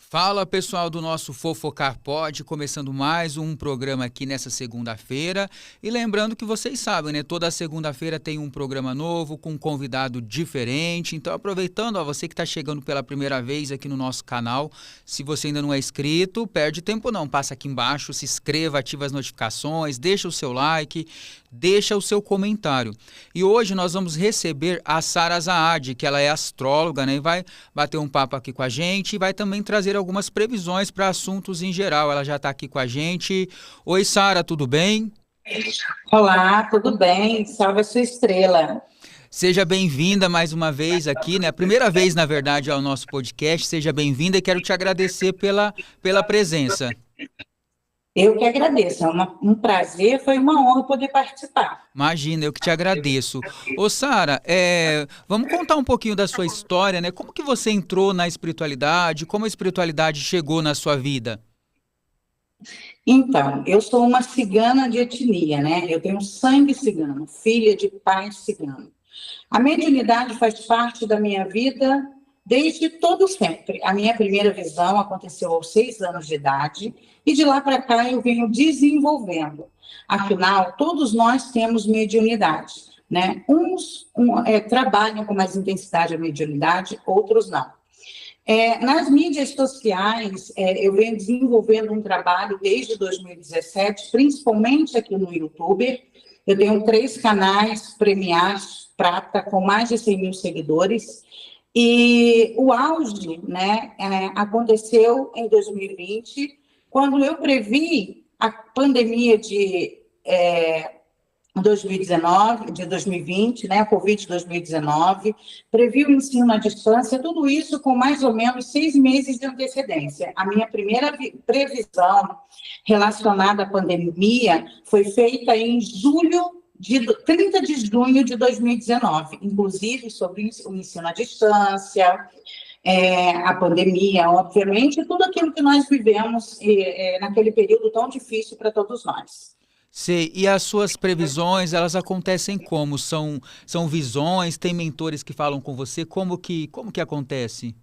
Fala pessoal do nosso Fofocar Pod, começando mais um programa aqui nessa segunda-feira. E lembrando que vocês sabem, né? Toda segunda-feira tem um programa novo com um convidado diferente. Então, aproveitando, você que está chegando pela primeira vez aqui no nosso canal, se você ainda não é inscrito, perde tempo não. Passa aqui embaixo, se inscreva, ativa as notificações, deixa o seu like, deixa o seu comentário. E hoje nós vamos receber a Sara Zaad, que ela é astróloga, né? E vai bater um papo aqui com a gente e vai também trazer algumas previsões para assuntos em geral. Ela já está aqui com a gente. Oi, Sara, tudo bem? Olá, tudo bem? Salve a sua estrela. Seja bem-vinda mais uma vez aqui, né? A primeira vez, na verdade, ao nosso podcast. Seja bem-vinda e quero te agradecer pela presença. Eu que agradeço, um prazer, foi uma honra poder participar. Imagina, eu que te agradeço. Ô, Sara, vamos contar um pouquinho da sua história, né? Como que você entrou na espiritualidade? Como a espiritualidade chegou na sua vida? Então, eu sou uma cigana de etnia, né? Eu tenho sangue cigano, filha de pai cigano. A mediunidade faz parte da minha vida desde todo sempre. A minha primeira visão aconteceu aos 6 anos de idade e de lá para cá eu venho desenvolvendo. Afinal, todos nós temos mediunidade, né? Uns trabalham com mais intensidade a mediunidade, outros não. Nas mídias sociais, eu venho desenvolvendo um trabalho desde 2017, principalmente aqui no YouTube. Eu tenho 3 canais premiados, prata, com mais de 100 mil seguidores. E o auge, né, aconteceu em 2020, quando eu previ a pandemia de 2020, né, a Covid de 2019, previ o ensino à distância, tudo isso com mais ou menos 6 meses de antecedência. A minha primeira previsão relacionada à pandemia foi feita em 30 de junho de 2019, inclusive sobre o ensino à distância, a pandemia, obviamente, tudo aquilo que nós vivemos naquele período tão difícil para todos nós. Sei. E as suas previsões, elas acontecem como? São visões? Tem mentores que falam com você? Como que acontece?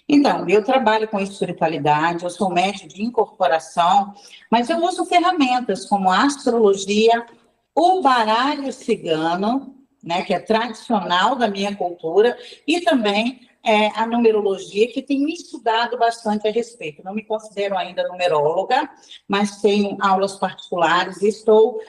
Então, eu trabalho com espiritualidade, eu sou mestre de incorporação, mas eu uso ferramentas como a astrologia, o baralho cigano, né, que é tradicional da minha cultura, e também a numerologia, que tem me estudado bastante a respeito. Não me considero ainda numeróloga, mas tenho aulas particulares e estou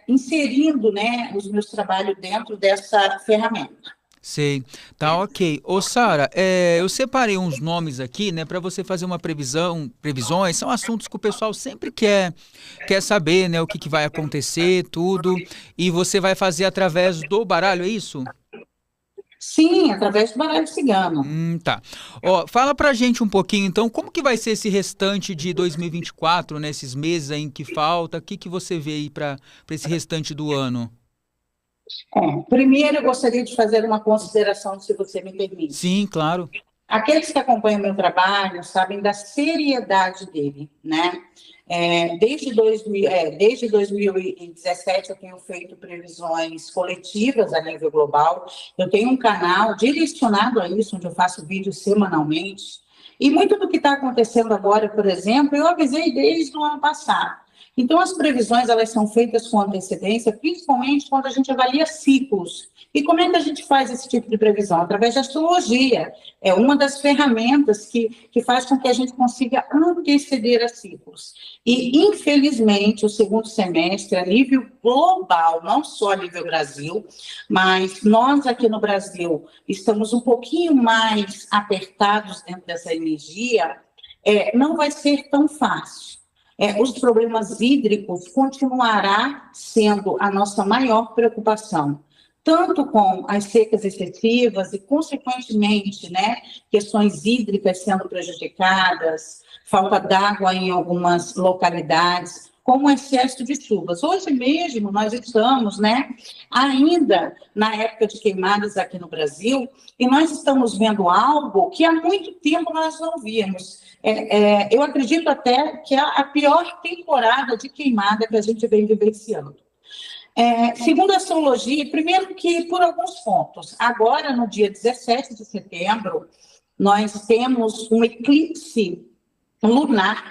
inserindo, né, os meus trabalhos dentro dessa ferramenta. Sei, tá ok. Ô, Sara, eu separei uns nomes aqui, né, para você fazer uma previsões. São assuntos que o pessoal sempre quer saber, né, o que vai acontecer, tudo. E você vai fazer através do baralho, é isso? Sim, através do baralho cigano. Tá. Ó, fala pra gente um pouquinho, então, como que vai ser esse restante de 2024, né, esses meses aí que falta? O que você vê aí para esse restante do ano? Primeiro, eu gostaria de fazer uma consideração, se você me permite. Sim, claro. Aqueles que acompanham o meu trabalho sabem da seriedade dele, né? Desde 2017 eu tenho feito previsões coletivas a nível global. Eu tenho um canal direcionado a isso, onde eu faço vídeos semanalmente. E muito do que está acontecendo agora, por exemplo, eu avisei desde o ano passado. Então, as previsões, elas são feitas com antecedência, principalmente quando a gente avalia ciclos. E como é que a gente faz esse tipo de previsão? Através da astrologia. É uma das ferramentas que faz com que a gente consiga anteceder a ciclos. E, infelizmente, o segundo semestre, a nível global, não só a nível Brasil, mas nós aqui no Brasil estamos um pouquinho mais apertados dentro dessa energia, não vai ser tão fácil. Os problemas hídricos continuará sendo a nossa maior preocupação, tanto com as secas excessivas e, consequentemente, né, questões hídricas sendo prejudicadas, falta d'água em algumas localidades, como excesso de chuvas. Hoje mesmo nós estamos, né, ainda na época de queimadas aqui no Brasil, e nós estamos vendo algo que há muito tempo nós não víamos. Eu acredito até que é a pior temporada de queimada que a gente vem vivenciando. Segundo a astrologia, primeiro que por alguns pontos, agora no dia 17 de setembro, nós temos um eclipse lunar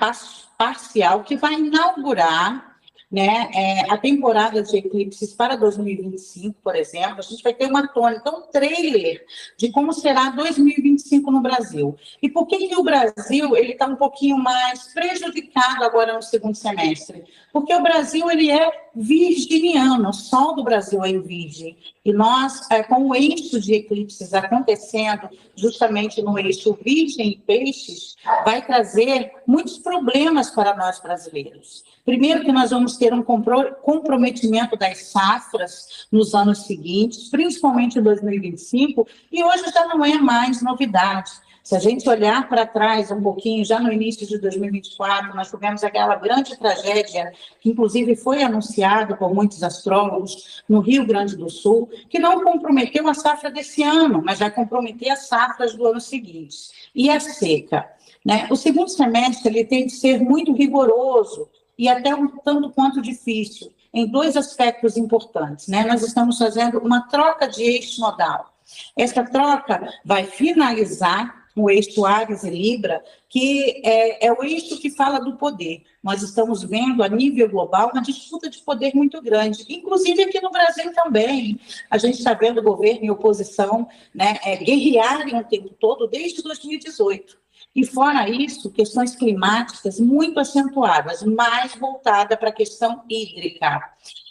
parcial que vai inaugurar, né, a temporada de eclipses para 2025, por exemplo. A gente vai ter uma tônica, um trailer de como será 2025 no Brasil. E por que o Brasil ele está um pouquinho mais prejudicado agora no segundo semestre? Porque o Brasil ele é virginiano, o Sol do Brasil é em Virgem. E nós, com o eixo de eclipses acontecendo justamente no eixo Virgem e Peixes, vai trazer muitos problemas para nós brasileiros. Primeiro que nós vamos ter um comprometimento das safras nos anos seguintes, principalmente em 2025, e hoje já não é mais novidade. Se a gente olhar para trás um pouquinho, já no início de 2024, nós tivemos aquela grande tragédia, que inclusive foi anunciada por muitos astrólogos no Rio Grande do Sul, que não comprometeu a safra desse ano, mas vai comprometer as safras do ano seguinte. E a seca, né? O segundo semestre ele tem de ser muito rigoroso, e até um tanto quanto difícil, em dois aspectos importantes, né? Nós estamos fazendo uma troca de eixo nodal. Essa troca vai finalizar o eixo Áries e Libra, que é o eixo que fala do poder. Nós estamos vendo, a nível global, uma disputa de poder muito grande, inclusive aqui no Brasil também. A gente está vendo o governo e oposição, né, guerrearem o tempo todo, desde 2018. E fora isso, questões climáticas muito acentuadas, mais voltada para a questão hídrica.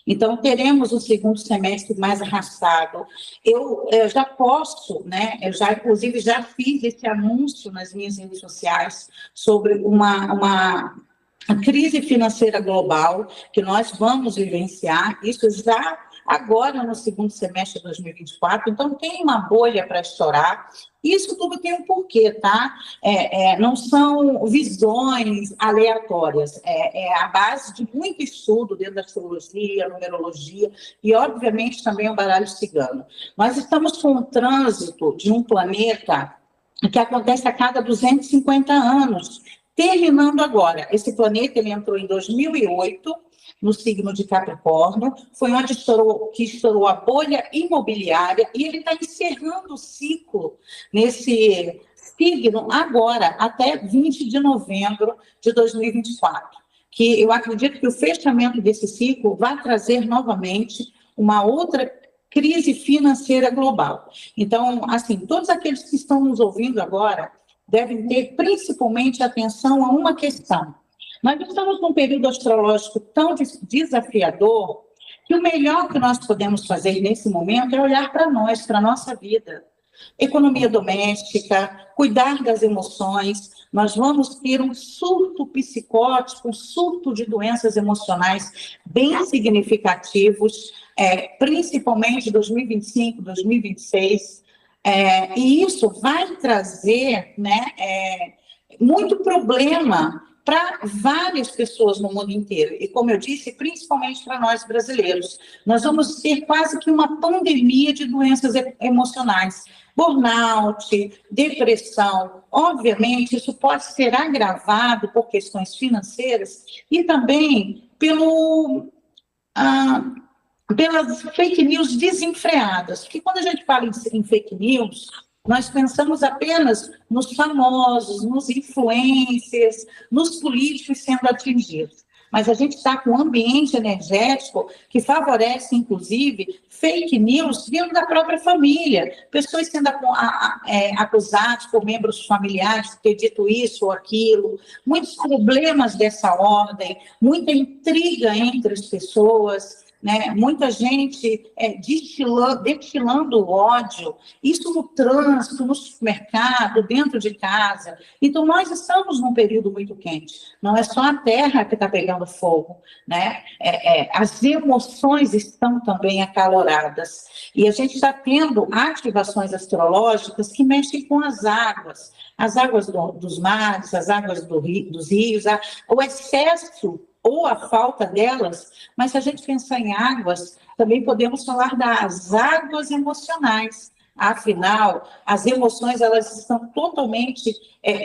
Então, teremos o segundo semestre mais arrastado. Eu já posso, né? Inclusive, já fiz esse anúncio nas minhas redes sociais sobre uma crise financeira global que nós vamos vivenciar. Isso já agora no segundo semestre de 2024, então tem uma bolha para estourar. Isso tudo tem um porquê, tá? Não são visões aleatórias, é a base de muito estudo dentro da astrologia, numerologia e, obviamente, também o baralho cigano. Nós estamos com um trânsito de um planeta que acontece a cada 250 anos, terminando agora. Esse planeta ele entrou em 2008, no signo de Capricórnio, foi onde estourou a bolha imobiliária, e ele está encerrando o ciclo nesse signo agora, até 20 de novembro de 2024, que eu acredito que o fechamento desse ciclo vai trazer novamente uma outra crise financeira global. Então, assim, todos aqueles que estão nos ouvindo agora devem ter principalmente atenção a uma questão. Nós estamos num período astrológico tão desafiador que o melhor que nós podemos fazer nesse momento é olhar para nós, para a nossa vida. Economia doméstica, cuidar das emoções. Nós vamos ter um surto psicótico, um surto de doenças emocionais bem significativos, principalmente 2025, 2026. E isso vai trazer, né, muito problema para várias pessoas no mundo inteiro. E, como eu disse, principalmente para nós brasileiros. Nós vamos ter quase que uma pandemia de doenças emocionais. Burnout, depressão. Obviamente, isso pode ser agravado por questões financeiras e também pelas fake news desenfreadas. Porque quando a gente fala em fake news, nós pensamos apenas nos famosos, nos influencers, nos políticos sendo atingidos. Mas a gente está com um ambiente energético que favorece, inclusive, fake news dentro da própria família. Pessoas sendo acusadas por membros familiares de ter dito isso ou aquilo. Muitos problemas dessa ordem, muita intriga entre as pessoas, né? Muita gente destilando ódio, isso no trânsito, no supermercado, dentro de casa. Então, nós estamos num período muito quente. Não é só a Terra que está pegando fogo, né? As emoções estão também acaloradas. E a gente está tendo ativações astrológicas que mexem com as águas dos mares, as águas dos rios, o excesso ou a falta delas, mas se a gente pensar em águas, também podemos falar das águas emocionais. Afinal, as emoções elas estão totalmente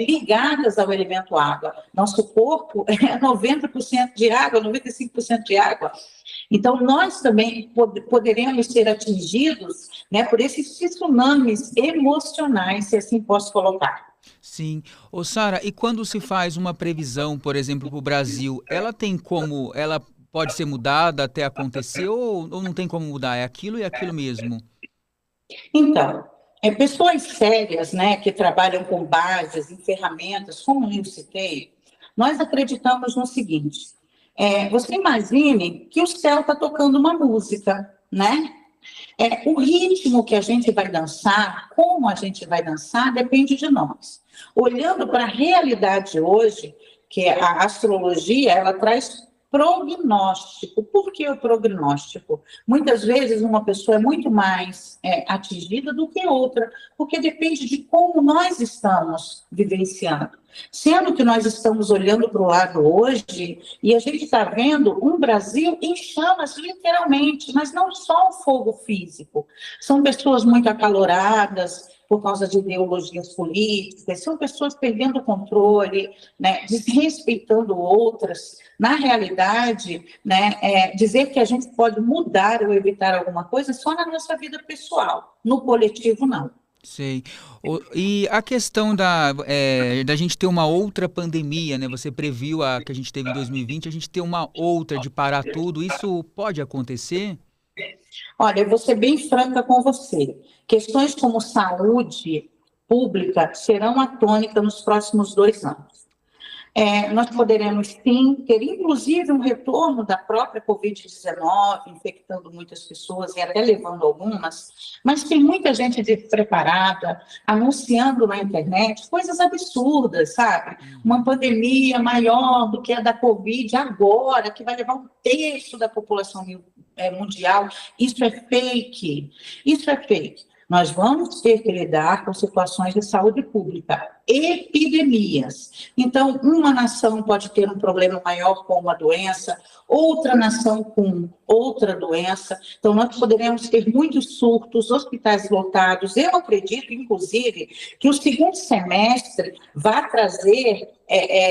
ligadas ao elemento água. Nosso corpo é 90% de água, 95% de água. Então, nós também poderemos ser atingidos né, por esses tsunamis emocionais, se assim posso colocar. Sim. Ô, Sara, e quando se faz uma previsão, por exemplo, para o Brasil, ela pode ser mudada até acontecer ou não tem como mudar? É aquilo e aquilo mesmo? Então, pessoas sérias, né, que trabalham com bases em ferramentas, como eu citei, nós acreditamos no seguinte: você imagine que o céu está tocando uma música, né? O ritmo que a gente vai dançar, como a gente vai dançar, depende de nós. Olhando para a realidade hoje, que a astrologia, ela traz prognóstico. Por que o prognóstico? Muitas vezes uma pessoa é muito mais atingida do que outra, porque depende de como nós estamos vivenciando. Sendo que nós estamos olhando para o lado hoje e a gente está vendo um Brasil em chamas, literalmente, mas não só o fogo físico. São pessoas muito acaloradas por causa de ideologias políticas, são pessoas perdendo o controle, né, desrespeitando outras. Na realidade, né, dizer que a gente pode mudar ou evitar alguma coisa só na nossa vida pessoal, no coletivo, não. Sei. E a questão da gente ter uma outra pandemia, né? Você previu a que a gente teve em 2020, a gente ter uma outra de parar tudo, isso pode acontecer? Olha, eu vou ser bem franca com você. Questões como saúde pública serão a tônica nos próximos 2 anos. Nós poderemos, sim, ter inclusive um retorno da própria Covid-19, infectando muitas pessoas e até levando algumas, mas tem muita gente despreparada, anunciando na internet coisas absurdas, sabe? Uma pandemia maior do que a da Covid agora, que vai levar 1/3 da população mundial. Isso é fake. Isso é fake. Nós vamos ter que lidar com situações de saúde pública, epidemias. Então, uma nação pode ter um problema maior com uma doença, outra nação com outra doença. Então, nós poderemos ter muitos surtos, hospitais lotados. Eu acredito, inclusive, que o segundo semestre vai trazer,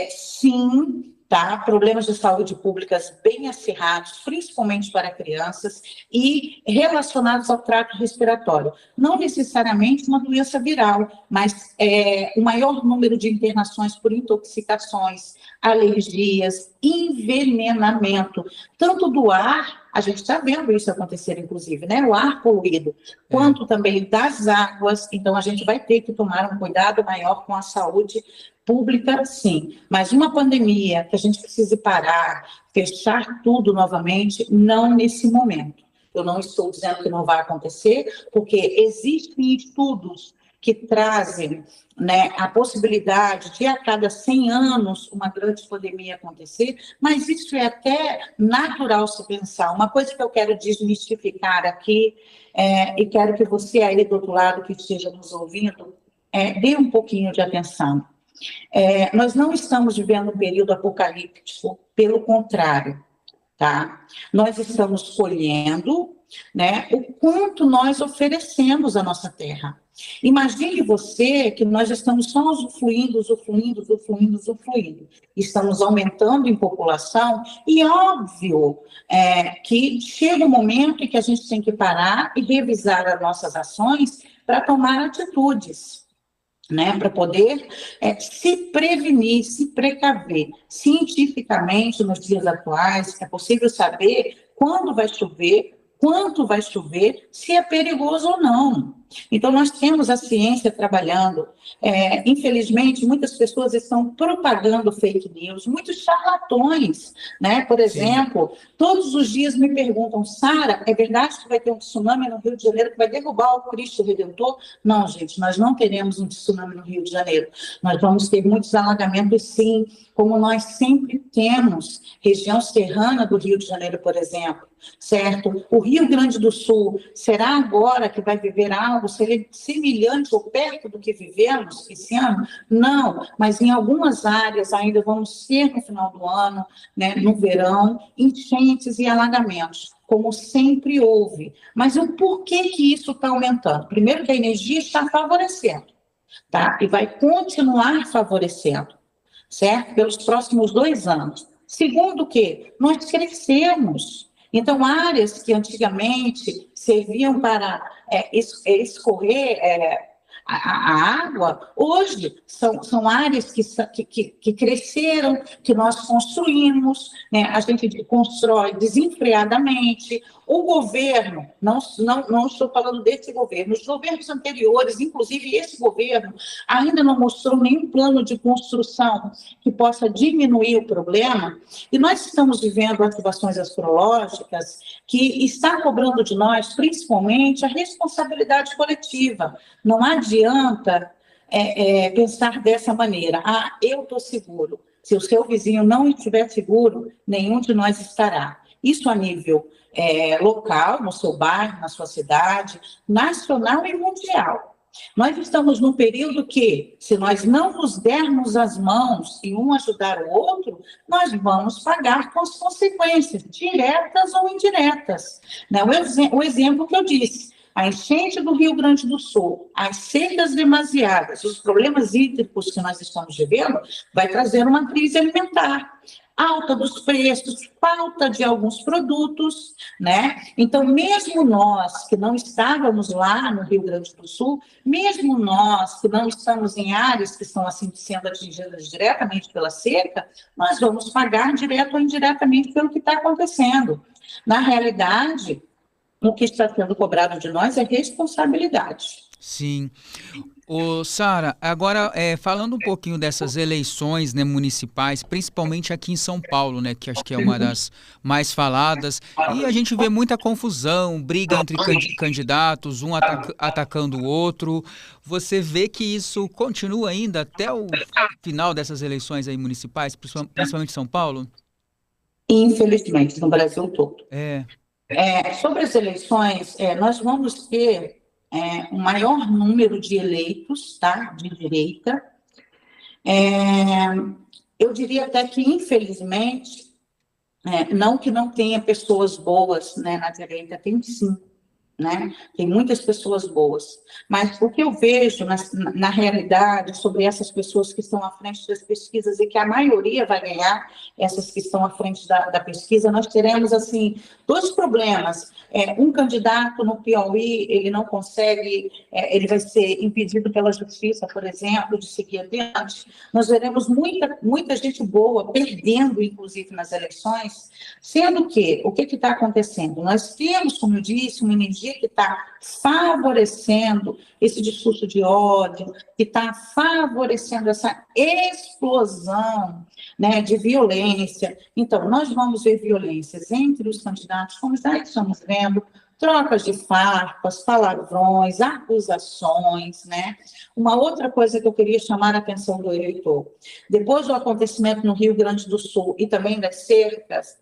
sim, tá? Problemas de saúde públicas bem acirrados, principalmente para crianças, e relacionados ao trato respiratório. Não necessariamente uma doença viral, mas o maior número de internações por intoxicações, alergias, envenenamento, tanto do ar, a gente está vendo isso acontecer, inclusive, né? O ar poluído, quanto também das águas. Então, a gente vai ter que tomar um cuidado maior com a saúde pública, sim, mas uma pandemia que a gente precise parar, fechar tudo novamente, não nesse momento. Eu não estou dizendo que não vai acontecer, porque existem estudos que trazem, né, a possibilidade de a cada 100 anos uma grande pandemia acontecer, mas isso é até natural se pensar. Uma coisa que eu quero desmistificar aqui, e quero que você aí do outro lado que esteja nos ouvindo, dê um pouquinho de atenção. Nós não estamos vivendo um período apocalíptico, pelo contrário, tá? Nós estamos colhendo, né, o quanto nós oferecemos à nossa terra. Imagine você que nós estamos só usufruindo. Estamos aumentando em população e óbvio que chega um momento em que a gente tem que parar e revisar as nossas ações para tomar atitudes, né, para poder se prevenir, se precaver. Cientificamente, nos dias atuais, é possível saber quando vai chover, quanto vai chover, se é perigoso ou não. Então, nós temos a ciência trabalhando. Infelizmente, muitas pessoas estão propagando fake news, muitos charlatões, né? Por exemplo, todos os dias me perguntam: Sara, é verdade que vai ter um tsunami no Rio de Janeiro que vai derrubar o Cristo Redentor? Não, gente, nós não teremos um tsunami no Rio de Janeiro. Nós vamos ter muitos alagamentos, sim, como nós sempre temos, região serrana do Rio de Janeiro, por exemplo, certo? O Rio Grande do Sul, será agora que vai viver algo semelhante ou perto do que vivemos esse ano? Não, mas em algumas áreas ainda vamos ter no final do ano, né, no verão, enchentes e alagamentos, como sempre houve. Mas o porquê que isso está aumentando? Primeiro que a energia está favorecendo, tá? E vai continuar favorecendo, certo? Pelos próximos 2 anos. Segundo que nós crescemos. Então, áreas que antigamente serviam para escorrer a água, hoje são áreas que cresceram, que nós construímos, né? A gente constrói desenfreadamente. O governo, não estou falando desse governo, os governos anteriores, inclusive esse governo, ainda não mostrou nenhum plano de construção que possa diminuir o problema, e nós estamos vivendo ativações astrológicas que está cobrando de nós, principalmente, a responsabilidade coletiva. Não adianta pensar dessa maneira. Eu estou seguro. Se o seu vizinho não estiver seguro, nenhum de nós estará. Isso a nível local, no seu bairro, na sua cidade, nacional e mundial. Nós estamos num período que, se nós não nos dermos as mãos e um ajudar o outro, nós vamos pagar com as consequências, diretas ou indiretas. Né? O exemplo que eu disse, a enchente do Rio Grande do Sul, as secas demasiadas, os problemas hídricos que nós estamos vivendo, vai trazer uma crise alimentar. Alta dos preços, falta de alguns produtos, né? Então, mesmo nós que não estávamos lá no Rio Grande do Sul, mesmo nós que não estamos em áreas que estão assim sendo atingidas diretamente pela seca, nós vamos pagar direto ou indiretamente pelo que está acontecendo. Na realidade, o que está sendo cobrado de nós é responsabilidade. Sim. Sara, agora falando um pouquinho dessas eleições, né, municipais, principalmente aqui em São Paulo, né, que acho que é uma das mais faladas, e a gente vê muita confusão, briga entre candidatos, um atacando o outro. Você vê que isso continua ainda até o final dessas eleições aí municipais, principalmente em São Paulo? Infelizmente, no Brasil todo. É. Sobre as eleições, nós vamos ter um maior número de eleitos, tá, de direita. Eu diria até que, infelizmente, não que não tenha pessoas boas, né, na direita, tem sim. Né? Tem muitas pessoas boas, mas o que eu vejo na realidade sobre essas pessoas que estão à frente das pesquisas e que a maioria vai ganhar, essas que estão à frente da pesquisa, nós teremos assim dois problemas. Um candidato no Piauí, ele não consegue, ele vai ser impedido pela justiça, por exemplo, de seguir adiante. Nós veremos muita gente boa perdendo, inclusive, nas eleições, sendo que, o que está acontecendo? Nós temos, como eu disse, uma energia que está favorecendo esse discurso de ódio, que está favorecendo essa explosão, né, de violência. Então, nós vamos ver violências entre os candidatos, como já estamos vendo, trocas de farpas, palavrões, acusações, né? Uma outra coisa que eu queria chamar a atenção do eleitor, depois do acontecimento no Rio Grande do Sul e também das secas,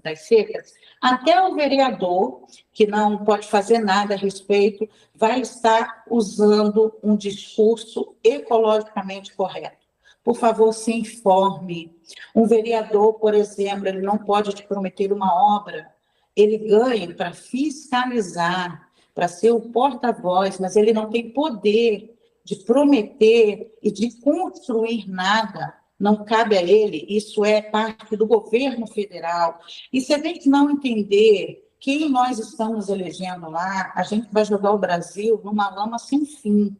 até o vereador, que não pode fazer nada a respeito, vai estar usando um discurso ecologicamente correto. Por favor, se informe. Um vereador, por exemplo, ele não pode te prometer uma obra, ele ganha para fiscalizar, para ser o porta-voz, mas ele não tem poder de prometer e de construir nada. Não cabe a ele, isso é parte do governo federal. E se a gente não entender quem nós estamos elegendo lá, a gente vai jogar o Brasil numa lama sem fim.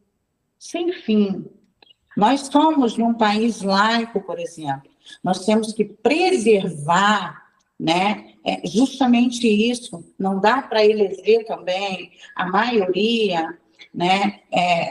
Sem fim. Nós somos num país laico, por exemplo. Nós temos que preservar, né, justamente isso. Não dá para eleger também a maioria, né,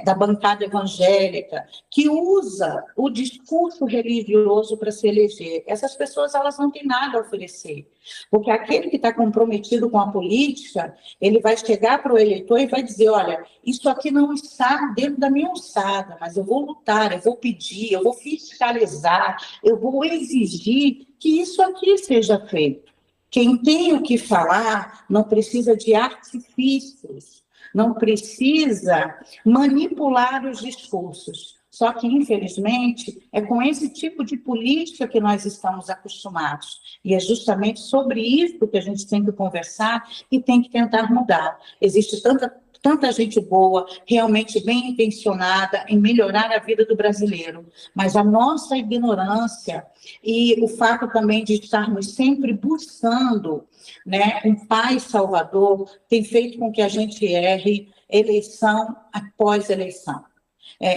da bancada evangélica, que usa o discurso religioso para se eleger. Essas pessoas, elas não têm nada a oferecer, porque aquele que está comprometido com a política, ele vai chegar para o eleitor e vai dizer, olha, isso aqui não está dentro da minha alçada, mas eu vou lutar, eu vou pedir, eu vou fiscalizar, eu vou exigir que isso aqui seja feito. Quem tem o que falar não precisa de artifícios, não precisa manipular os discursos. Só que, infelizmente, é com esse tipo de política que nós estamos acostumados. E é justamente sobre isso que a gente tem que conversar e tem que tentar mudar. Existe tanta tanta gente boa, realmente bem intencionada em melhorar a vida do brasileiro, mas a nossa ignorância e o fato também de estarmos sempre buscando, né, um pai salvador tem feito com que a gente erre eleição após eleição.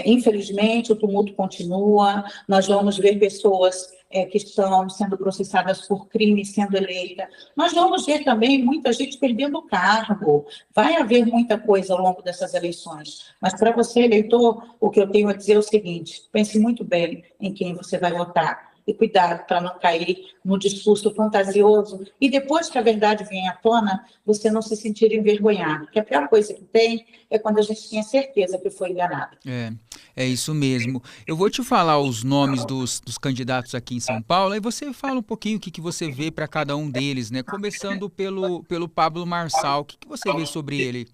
Infelizmente, o tumulto continua, nós vamos ver pessoas que estão sendo processadas por crime sendo eleita. Nós vamos ver também muita gente perdendo o cargo. Vai haver muita coisa ao longo dessas eleições. Mas para você, eleitor, o que eu tenho a dizer é o seguinte: pense muito bem em quem você vai votar. E cuidado para não cair no discurso fantasioso e depois que a verdade vem à tona, você não se sentir envergonhado. Porque a pior coisa que tem é quando a gente tinha certeza que foi enganado. É isso mesmo. Eu vou te falar os nomes dos candidatos aqui em São Paulo, aí você fala um pouquinho o que você vê para cada um deles, né? Começando pelo Pablo Marçal. O que você vê sobre ele?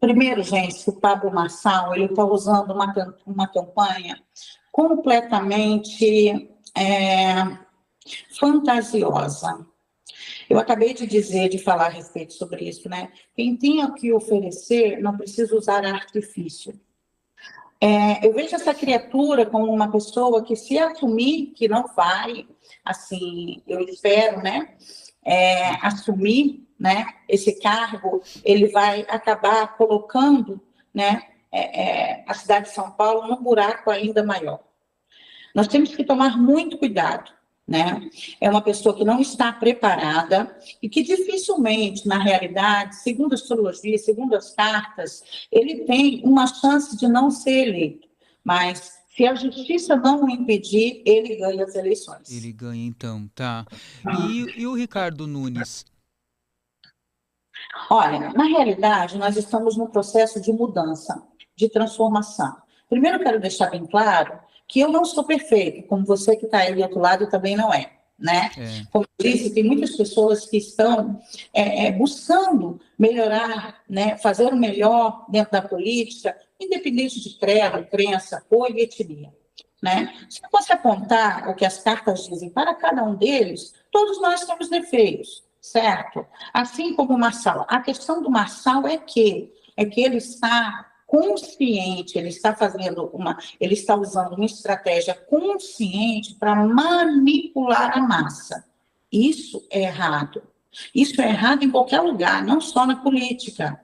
Primeiro, gente, o Pablo Marçal ele está usando uma campanha completamente fantasiosa. Eu acabei de falar a respeito sobre isso, né? Quem tem o que oferecer não precisa usar artifício. Eu vejo essa criatura como uma pessoa que, se assumir que não vai, assim, eu espero, né, assumir, né, esse cargo, ele vai acabar colocando, né, a cidade de São Paulo num buraco ainda maior. Nós temos que tomar muito cuidado, né? É uma pessoa que não está preparada e que dificilmente, na realidade, segundo a astrologia, segundo as cartas, ele tem uma chance de não ser eleito. Mas, se a justiça não o impedir, ele ganha as eleições. Ele ganha, então, tá. E o Ricardo Nunes? Olha, na realidade, nós estamos num processo de mudança, de transformação. Primeiro, eu quero deixar bem claro que eu não sou perfeita, como você que está aí do outro lado também não é, né? Como eu disse, tem muitas pessoas que estão buscando melhorar, né, fazer o melhor dentro da política, independente de credo, crença, cor e etnia, né? Se eu fosse apontar o que as cartas dizem para cada um deles, todos nós temos defeitos, certo? Assim como o Marçal. A questão do Marçal é que ele está consciente, ele está usando uma estratégia consciente para manipular a massa. Isso é errado. Isso é errado em qualquer lugar, não só na política.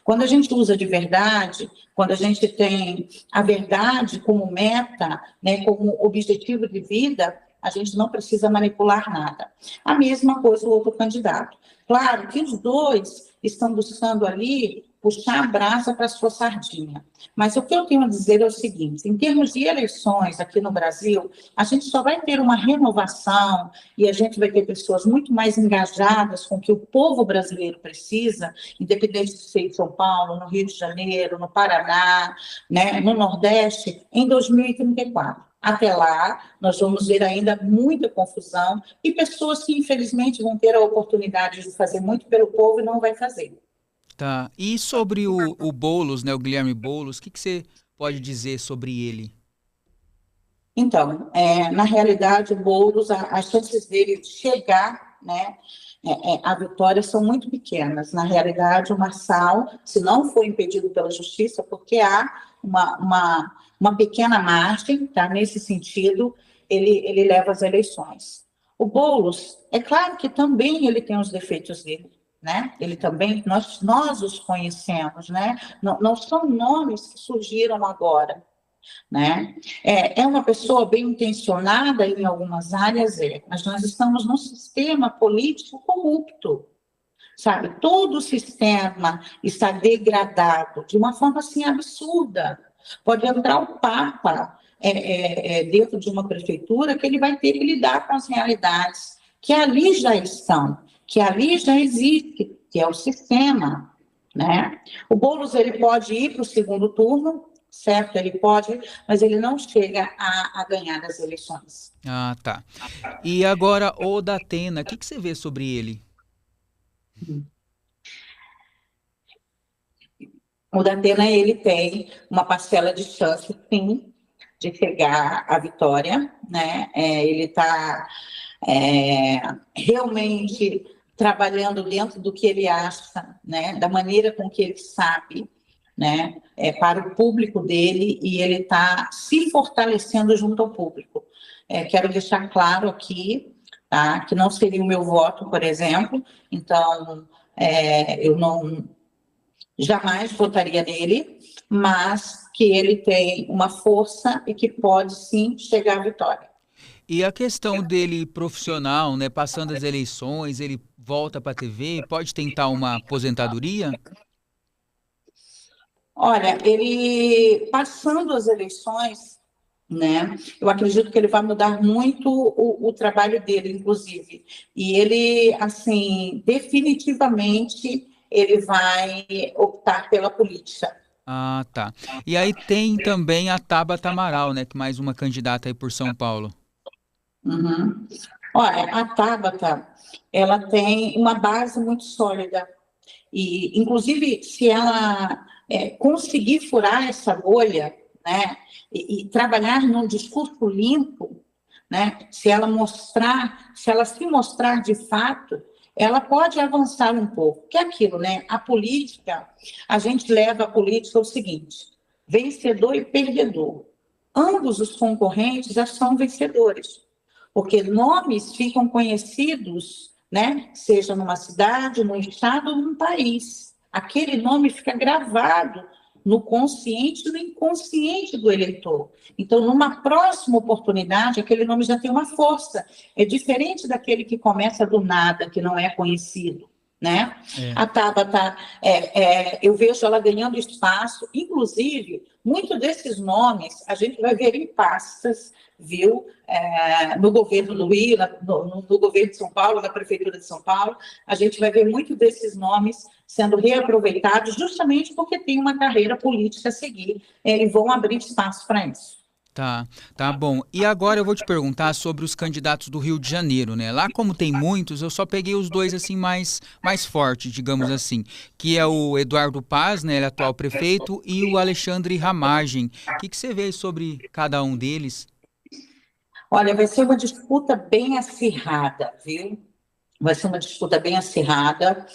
Quando a gente usa de verdade, quando a gente tem a verdade como meta, né, como objetivo de vida, a gente não precisa manipular nada. A mesma coisa o outro candidato. Claro que os dois estão buscando ali puxar a brasa para a sua sardinha. Mas o que eu tenho a dizer é o seguinte: em termos de eleições aqui no Brasil, a gente só vai ter uma renovação e a gente vai ter pessoas muito mais engajadas com o que o povo brasileiro precisa, independente de ser em São Paulo, no Rio de Janeiro, no Paraná, né, no Nordeste, em 2034. Até lá, nós vamos ver ainda muita confusão e pessoas que, infelizmente, vão ter a oportunidade de fazer muito pelo povo e não vai fazer. Tá. E sobre o Boulos, né, o Guilherme Boulos, o que você pode dizer sobre ele? Então, na realidade, o Boulos, as chances dele chegar, né, à vitória são muito pequenas. Na realidade, o Marçal, se não for impedido pela justiça, porque há uma pequena margem, tá, nesse sentido, ele leva as eleições. O Boulos, é claro que também ele tem os defeitos dele, né? Ele também, nós os conhecemos, né? Não são nomes que surgiram agora, né? É uma pessoa bem intencionada em algumas áreas, mas nós estamos num sistema político corrupto, sabe? Todo o sistema está degradado de uma forma assim absurda. Pode entrar o Papa dentro de uma prefeitura que ele vai ter que lidar com as realidades que ali já estão, que ali já existe, que é o sistema, né? O Boulos, ele pode ir para o segundo turno, certo? Ele pode, mas ele não chega a ganhar as eleições. Ah, tá. E agora, o Datena, o que você vê sobre ele? O Datena, ele tem uma parcela de chance, sim, de chegar à vitória, né? Ele está realmente trabalhando dentro do que ele acha, né, da maneira com que ele sabe, né, para o público dele, e ele está se fortalecendo junto ao público. Quero deixar claro aqui, tá, que não seria o meu voto, por exemplo, então eu não jamais votaria nele, mas que ele tem uma força e que pode sim chegar à vitória. E a questão dele profissional, né? Passando as eleições, ele volta para a TV, pode tentar uma aposentadoria? Olha, ele passando as eleições, né? Eu acredito que ele vai mudar muito o trabalho dele, inclusive. E ele, assim, definitivamente, ele vai optar pela política. Ah, tá. E aí tem também a Tabata Amaral, né? Que mais uma candidata aí por São Paulo. Uhum. Olha, a Tabata, ela tem uma base muito sólida. E, inclusive, se ela conseguir furar essa bolha, né, e trabalhar num discurso limpo, né, se ela se mostrar de fato, ela pode avançar um pouco. Que é aquilo, né? A política, a gente leva a política ao seguinte: vencedor e perdedor. Ambos os concorrentes já são vencedores, porque nomes ficam conhecidos, né? Seja numa cidade, num estado ou num país. Aquele nome fica gravado no consciente e no inconsciente do eleitor. Então, numa próxima oportunidade, aquele nome já tem uma força. É diferente daquele que começa do nada, que não é conhecido, né? É. A Tabata, eu vejo ela ganhando espaço, inclusive, muitos desses nomes a gente vai ver em pastas, viu? No governo do Rio, no governo de São Paulo, na prefeitura de São Paulo, a gente vai ver muito desses nomes sendo reaproveitados justamente porque tem uma carreira política a seguir, e vão abrir espaço para isso. Tá, tá bom. E agora eu vou te perguntar sobre os candidatos do Rio de Janeiro, né? Lá, como tem muitos, eu só peguei os dois assim mais fortes, digamos assim, que é o Eduardo Paz, né, ele é atual prefeito, e o Alexandre Ramagem. O que você vê sobre cada um deles? Olha, vai ser uma disputa bem acirrada, viu? Vai ser uma disputa bem acirrada.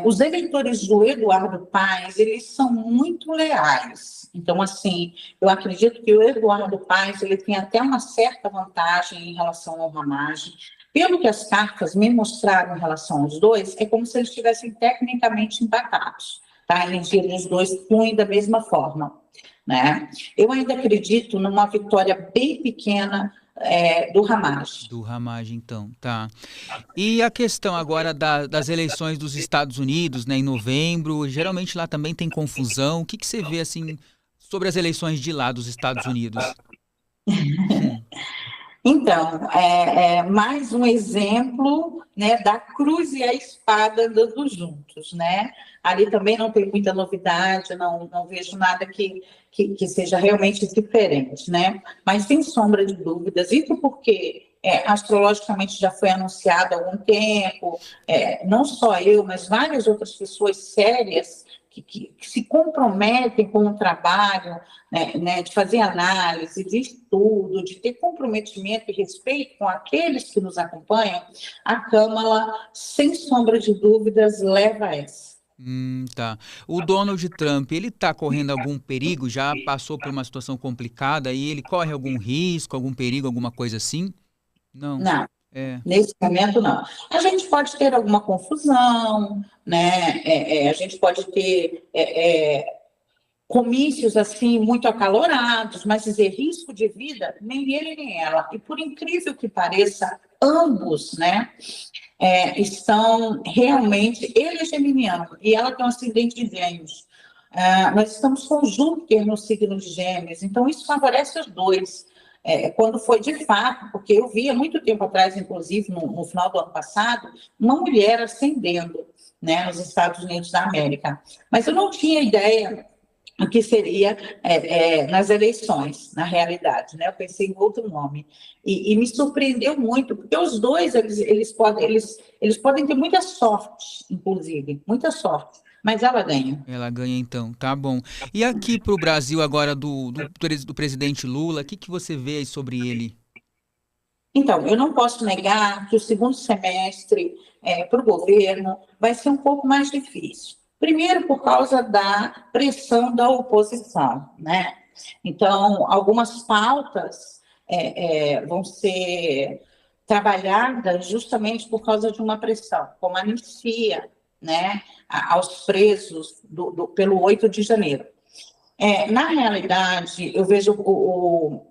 Os eleitores do Eduardo Paes, eles são muito leais. Então, assim, eu acredito que o Eduardo Paes, ele tem até uma certa vantagem em relação ao Ramagem. Pelo que as cartas me mostraram em relação aos dois, é como se eles estivessem tecnicamente empatados, tá? A energia dos dois flui da mesma forma, né? Eu ainda acredito numa vitória bem pequena do Ramagem. Do Ramagem, então, tá. E a questão agora das eleições dos Estados Unidos, né, em novembro, geralmente lá também tem confusão. O que você vê, assim, sobre as eleições de lá dos Estados Unidos? Então, mais um exemplo, né, da cruz e a espada andando juntos, né? Ali também não tem muita novidade, não vejo nada que seja realmente diferente, né? Mas sem sombra de dúvidas, isso porque astrologicamente já foi anunciado há algum tempo, não só eu, mas várias outras pessoas sérias que se comprometem com o trabalho, né, de fazer análise, de estudo, de ter comprometimento e respeito com aqueles que nos acompanham, a Câmara, sem sombra de dúvidas, leva a essa. Tá. O Donald Trump, ele tá correndo algum perigo? Já passou por uma situação complicada e ele corre algum risco, algum perigo, alguma coisa assim? Não. Não, É. nesse momento não. A gente pode ter alguma confusão, né? A gente pode ter comícios assim muito acalorados, mas dizer risco de vida, nem ele nem ela. E por incrível que pareça, ambos, né, estão realmente, ele é geminiano e ela tem um acidente de Gêmeos. Nós estamos com Júpiter no signo de Gêmeos, então isso favorece os dois. Quando foi de fato, porque eu vi há muito tempo atrás, inclusive no final do ano passado, uma mulher ascendendo, né, nos Estados Unidos da América. Mas eu não tinha ideia o que seria nas eleições, na realidade, né? Eu pensei em outro nome. E me surpreendeu muito, porque os dois, eles podem ter muita sorte, inclusive, muita sorte, mas ela ganha. Ela ganha então, tá bom. E aqui pro Brasil agora do presidente Lula, o que você vê aí sobre ele? Então, eu não posso negar que o segundo semestre para o governo vai ser um pouco mais difícil. Primeiro, por causa da pressão da oposição, né? Então, algumas pautas vão ser trabalhadas justamente por causa de uma pressão, como a anistia, né, aos presos pelo 8 de janeiro. Na realidade, eu vejo o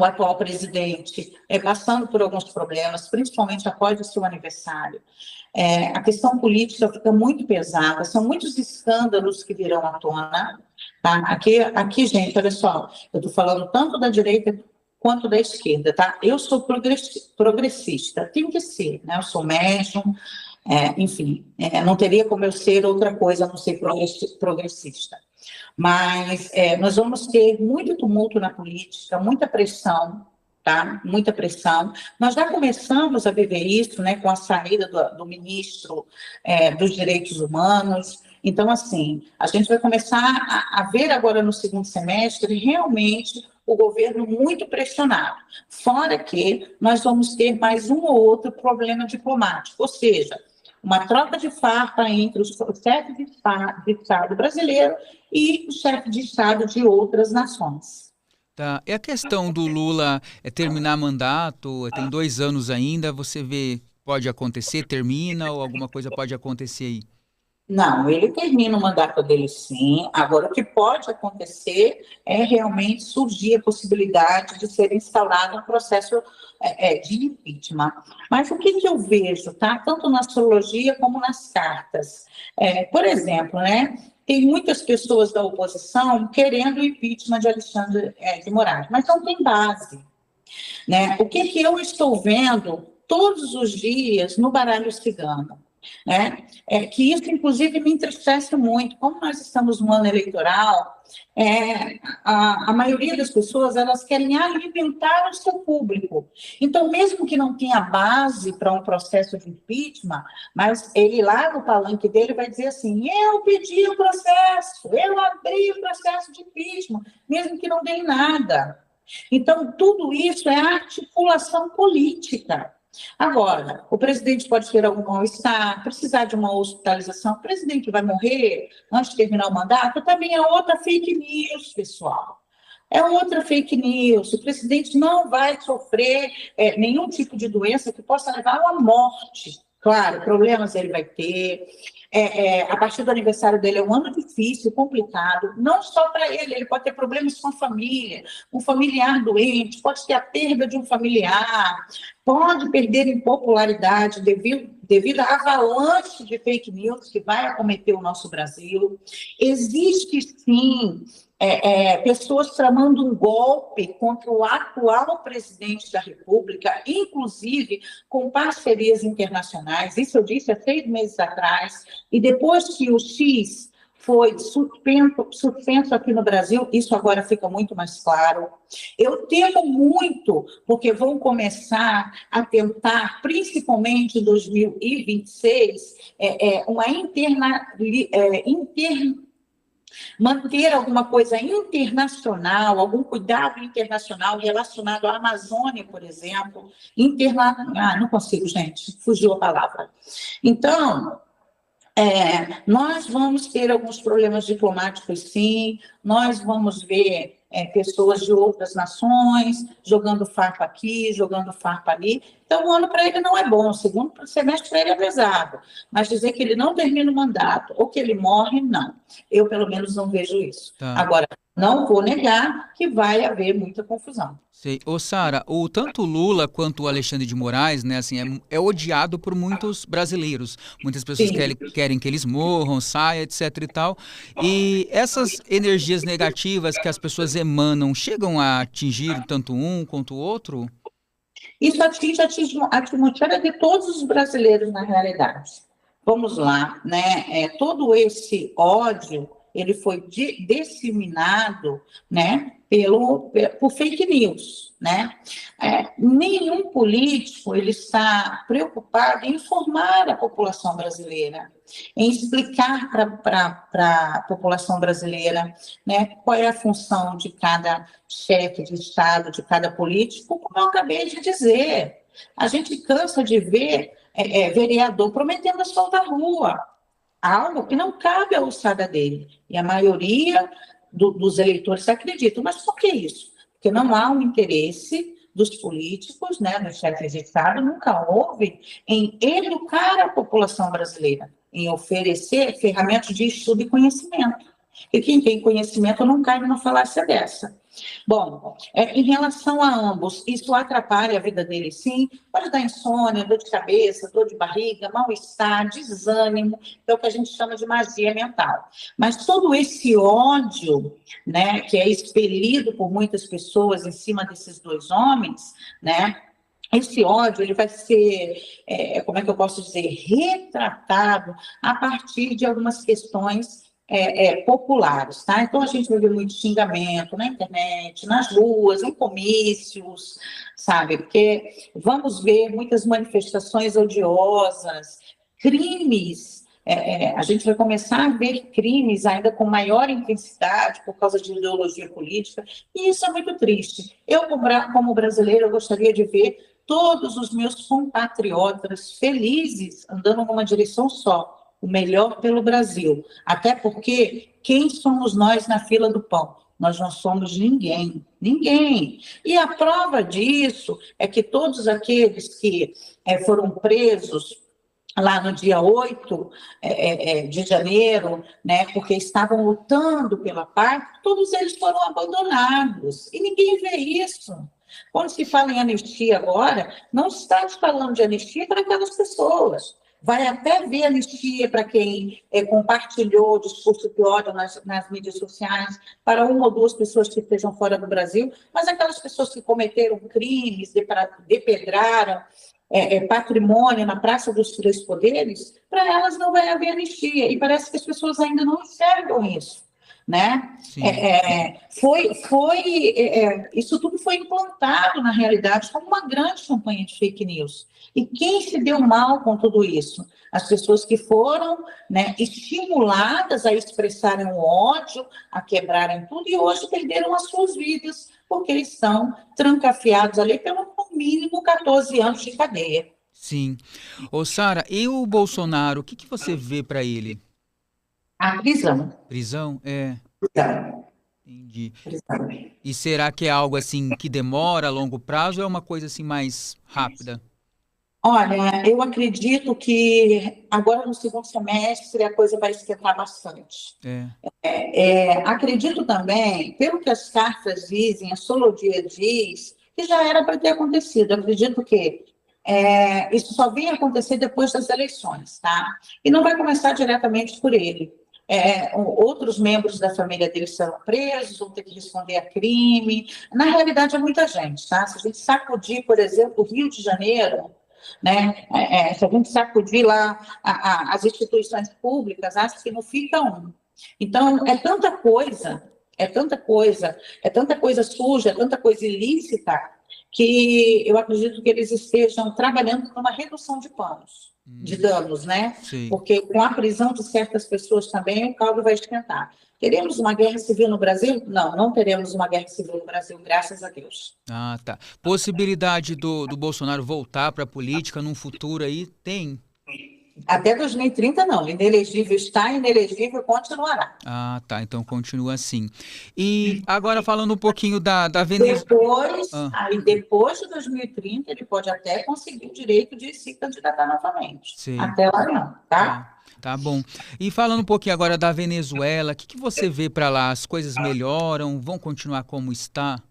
atual presidente passando por alguns problemas, principalmente após o seu aniversário. A questão política fica muito pesada, são muitos escândalos que virão à tona. Tá? Aqui, gente, olha só, eu estou falando tanto da direita quanto da esquerda, tá? Eu sou progressista, tem que ser, né? Eu sou médium, enfim, não teria como eu ser outra coisa a não ser progressista. Mas nós vamos ter muito tumulto na política, muita pressão, tá? Muita pressão. Nós já começamos a viver isso, né, com a saída do ministro dos Direitos Humanos. Então, assim, a gente vai começar a ver agora no segundo semestre realmente o governo muito pressionado. Fora que nós vamos ter mais um ou outro problema diplomático, ou seja, uma troca de farpa entre o chefe de Estado brasileiro e o chefe de Estado de outras nações. Tá. E a questão do Lula terminar mandato, tem 2 anos ainda, você vê, pode acontecer, termina ou alguma coisa pode acontecer aí? Não, ele termina o mandato dele sim. Agora, o que pode acontecer é realmente surgir a possibilidade de ser instaurado um processo de impeachment. Mas o que eu vejo, tá? Tanto na astrologia como nas cartas. Por exemplo, né? Tem muitas pessoas da oposição querendo o impeachment de Alexandre de Moraes, mas não tem base. Né? O que eu estou vendo todos os dias no baralho cigano? Né? Que isso, inclusive, me entristece muito. Como nós estamos no ano eleitoral, a maioria das pessoas elas querem alimentar o seu público. Então, mesmo que não tenha base para um processo de impeachment, mas ele lá no palanque dele vai dizer assim, eu pedi o processo, eu abri o processo de impeachment, mesmo que não dê nada. Então, tudo isso é articulação política. Agora, o presidente pode ter algum mal-estar, precisar de uma hospitalização, o presidente vai morrer antes de terminar o mandato, também é outra fake news, pessoal. É outra fake news. O presidente não vai sofrer nenhum tipo de doença que possa levar à morte. Claro, problemas ele vai ter. A partir do aniversário dele é um ano difícil, complicado, não só para ele pode ter problemas com a família, um familiar doente, pode ter a perda de um familiar, pode perder em popularidade devido à avalanche de fake news que vai acometer o nosso Brasil. Existe, sim, pessoas tramando um golpe contra o atual presidente da República, inclusive com parcerias internacionais. Isso eu disse há 6 meses atrás. E depois que o X foi suspenso aqui no Brasil, isso agora fica muito mais claro. Eu temo muito, porque vão começar a tentar, principalmente em 2026, manter alguma coisa internacional, algum cuidado internacional relacionado à Amazônia, por exemplo. Não consigo, gente, fugiu a palavra. Então, nós vamos ter alguns problemas diplomáticos, sim, nós vamos ver pessoas de outras nações jogando farpa aqui, jogando farpa ali. Então, o ano para ele não é bom, o segundo semestre para ele é pesado, mas dizer que ele não termina o mandato ou que ele morre, não. Eu, pelo menos, não vejo isso. Tá. Agora, não vou negar que vai haver muita confusão. Sei. Ô, Sara, tanto o Lula quanto o Alexandre de Moraes, né, assim, é odiado por muitos brasileiros. Muitas pessoas querem que eles morram, saiam, etc e tal. E essas energias negativas que as pessoas emanam chegam a atingir tanto um quanto o outro? Isso atinge a atmosfera de todos os brasileiros, na realidade. Vamos lá, né? Todo esse ódio, ele foi disseminado, né, por fake news, né? Nenhum político ele está preocupado em informar a população brasileira, em explicar para a população brasileira, né, qual é a função de cada chefe de Estado, de cada político, como eu acabei de dizer. A gente cansa de ver vereador prometendo asfaltar a rua, algo que não cabe à alçada dele. E a maioria dos eleitores acreditam. Mas por que isso? Porque não há um interesse dos políticos, né, dos chefes de Estado, nunca houve em educar a população brasileira, em oferecer ferramentas de estudo e conhecimento. E quem tem conhecimento não cai numa falácia dessa. Bom, em relação a ambos, isso atrapalha a vida dele, sim. Pode dar insônia, dor de cabeça, dor de barriga, mal-estar, desânimo, é o que a gente chama de magia mental. Mas todo esse ódio, né, que é expelido por muitas pessoas em cima desses dois homens, né, esse ódio ele vai ser, como é que eu posso dizer, retratado a partir de algumas questões populares, tá? Então a gente vai ver muito xingamento na internet, nas ruas, em comícios, sabe? Porque vamos ver muitas manifestações odiosas, crimes. A gente vai começar a ver crimes ainda com maior intensidade por causa de ideologia política, e isso é muito triste. Eu, como brasileira, eu gostaria de ver todos os meus compatriotas felizes andando numa direção só, o melhor pelo Brasil. Até porque quem somos nós na fila do pão? Nós não somos ninguém, ninguém. E a prova disso é que todos aqueles que foram presos lá no dia 8 de janeiro, né, porque estavam lutando pela paz, todos eles foram abandonados. E ninguém vê isso. Quando se fala em anistia agora, não está se falando de anistia para aquelas pessoas. Vai até ver anistia para quem compartilhou discurso de ódio nas mídias sociais, para uma ou duas pessoas que estejam fora do Brasil, mas aquelas pessoas que cometeram crimes, depedraram patrimônio na Praça dos Três Poderes, para elas não vai haver anistia. E parece que as pessoas ainda não enxergam isso. Né? Isso tudo foi implantado, na realidade, como uma grande campanha de fake news. E quem se deu mal com tudo isso? As pessoas que foram, né, estimuladas a expressarem o ódio, a quebrarem tudo, e hoje perderam as suas vidas, porque estão trancafiados ali pelo no mínimo 14 anos de cadeia. Sim. Ô, Sara, e o Bolsonaro, o que você vê para ele? A prisão. Prisão? Prisão. Entendi. Prisão. E será que é algo assim que demora a longo prazo ou é uma coisa assim mais rápida? Olha, eu acredito que agora no segundo semestre a coisa vai esquentar bastante. Acredito também, pelo que as cartas dizem, a Solodia diz, que já era para ter acontecido. Eu acredito que isso só vinha acontecer depois das eleições, tá? E não vai começar diretamente por ele. Outros membros da família dele serão presos, vão ter que responder a crime. Na realidade, é muita gente, tá? Se a gente sacudir, por exemplo, o Rio de Janeiro, né? Se a gente sacudir lá as instituições públicas, acho que não fica um. Então, é tanta coisa suja, é tanta coisa ilícita, que eu acredito que eles estejam trabalhando numa redução de danos, né? Sim. Porque com a prisão de certas pessoas também, o caldo vai esquentar. Teremos uma guerra civil no Brasil? Não, não teremos uma guerra civil no Brasil, graças a Deus. Ah, tá. Possibilidade do Bolsonaro voltar para a política num futuro aí? Tem. Até 2030 não, inelegível está, inelegível continuará. Ah, tá, então continua assim. E agora falando um pouquinho da Venezuela. Depois de 2030, ele pode até conseguir o direito de se candidatar novamente. Sim. Até lá não, tá? Tá bom. E falando um pouquinho agora da Venezuela, o que você vê para lá? As coisas melhoram? Vão continuar como está?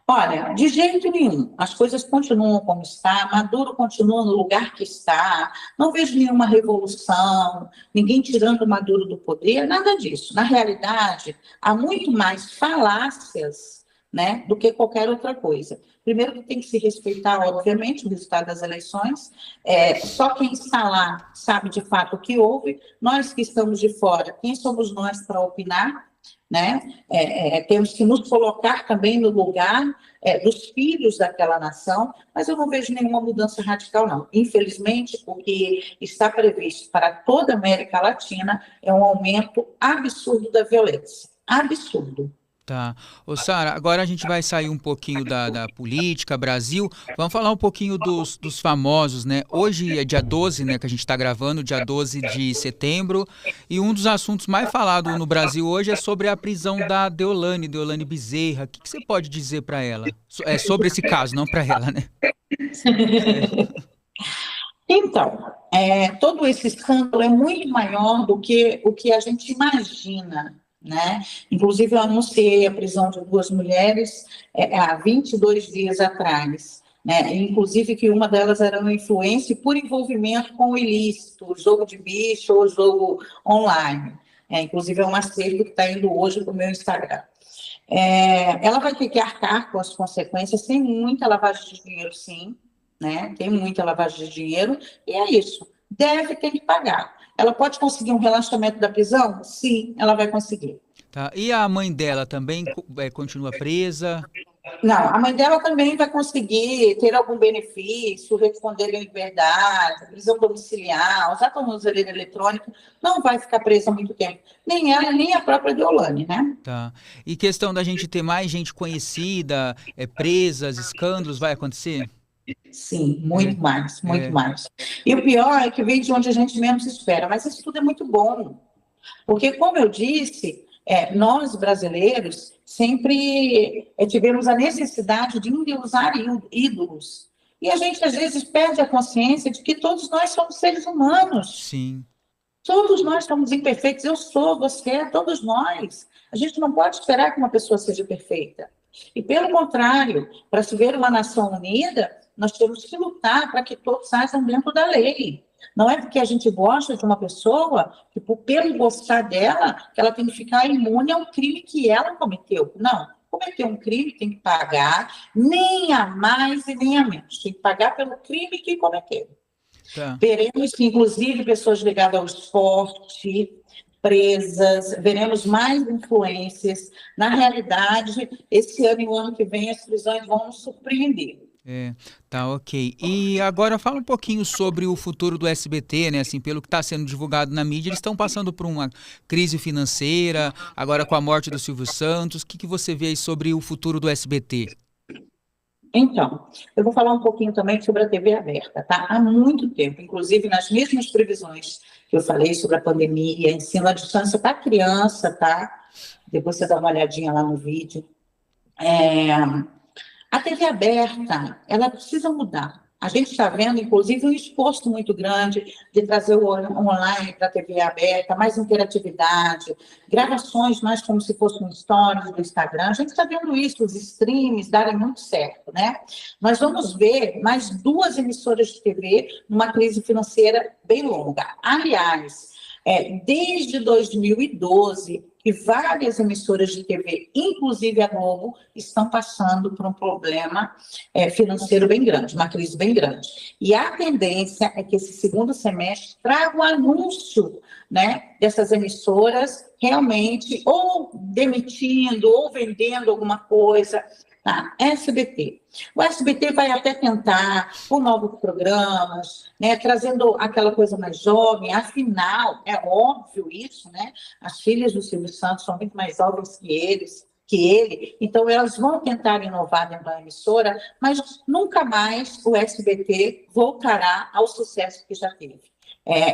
Olha, de jeito nenhum. As coisas continuam como está, Maduro continua no lugar que está, não vejo nenhuma revolução, ninguém tirando Maduro do poder, nada disso. Na realidade, há muito mais falácias, né, do que qualquer outra coisa. Primeiro que tem que se respeitar, obviamente, o resultado das eleições. Só quem está lá sabe de fato o que houve. Nós que estamos de fora, quem somos nós para opinar? né? Temos que nos colocar também no lugar dos filhos daquela nação, mas eu não vejo nenhuma mudança radical, não. Infelizmente, o que está previsto para toda a América Latina é um aumento absurdo da violência. Absurdo. Tá. Ô, Sara, agora a gente vai sair um pouquinho da política, Brasil. Vamos falar um pouquinho dos famosos, né? Hoje é dia 12, né, que a gente está gravando, dia 12 de setembro, e um dos assuntos mais falados no Brasil hoje é sobre a prisão da Deolane Bezerra. O que você pode dizer para ela? Sobre esse caso, não para ela, né? Então, todo esse escândalo é muito maior do que o que a gente imagina, né? Inclusive, eu anunciei a prisão de 2 mulheres há 22 dias atrás, né? Inclusive que uma delas era uma influência por envolvimento com o ilícito, o jogo de bicho ou jogo online. Inclusive, é um acervo que está indo hoje para o meu Instagram. Ela vai ter que arcar com as consequências, tem muita lavagem de dinheiro, sim, né? Tem muita lavagem de dinheiro, e é isso. Deve ter que pagar. Ela pode conseguir um relaxamento da prisão? Sim, ela vai conseguir. Tá. E a mãe dela também continua presa? Não, a mãe dela também vai conseguir ter algum benefício, responder em liberdade, prisão domiciliar, usar tornozeleira eletrônica, não vai ficar presa há muito tempo. Nem ela, nem a própria Deolane, né? Tá. E questão da gente ter mais gente conhecida, presas, escândalos, vai acontecer? Sim, muito mais, muito É. mais. E o pior é que vem de onde a gente menos espera, mas isso tudo é muito bom. Porque, como eu disse, nós brasileiros sempre tivemos a necessidade de endeusar ídolos. E a gente, às vezes, perde a consciência de que todos nós somos seres humanos. Sim. Todos nós somos imperfeitos. Eu sou, você, todos nós. A gente não pode esperar que uma pessoa seja perfeita. E, pelo contrário, para se ver uma nação unida, nós temos que lutar para que todos saiam dentro da lei. Não é porque a gente gosta de uma pessoa, que pelo gostar dela, que ela tem que ficar imune a um crime que ela cometeu. Não. Cometeu um crime, tem que pagar, nem a mais e nem a menos. Tem que pagar pelo crime que cometeu. Tá. Veremos, inclusive, pessoas ligadas ao esporte, presas, veremos mais influências. Na realidade, esse ano e o ano que vem, as prisões vão nos surpreender. Tá, ok. E agora fala um pouquinho sobre o futuro do SBT, né? Assim, pelo que está sendo divulgado na mídia, eles estão passando por uma crise financeira, agora com a morte do Silvio Santos. O que você vê aí sobre o futuro do SBT? Então, eu vou falar um pouquinho também sobre a TV aberta, tá? Há muito tempo, inclusive nas mesmas previsões que eu falei sobre a pandemia, ensino à distância para criança, tá? Depois você dá uma olhadinha lá no vídeo. A TV aberta, ela precisa mudar. A gente está vendo, inclusive, um esforço muito grande de trazer o online para a TV aberta, mais interatividade, gravações mais como se fossem stories do Instagram. A gente está vendo isso, os streams darem muito certo, né? Nós vamos ver mais 2 emissoras de TV numa crise financeira bem longa. Aliás, desde 2012, que várias emissoras de TV, inclusive a Globo, estão passando por um problema financeiro bem grande, uma crise bem grande. E a tendência é que esse segundo semestre traga o anúncio, né, dessas emissoras realmente ou demitindo ou vendendo alguma coisa. SBT. O SBT vai até tentar com novos programas, né, trazendo aquela coisa mais jovem, afinal, é óbvio isso, né? As filhas do Silvio Santos são muito mais jovens que ele, então elas vão tentar inovar dentro da emissora, mas nunca mais o SBT voltará ao sucesso que já teve.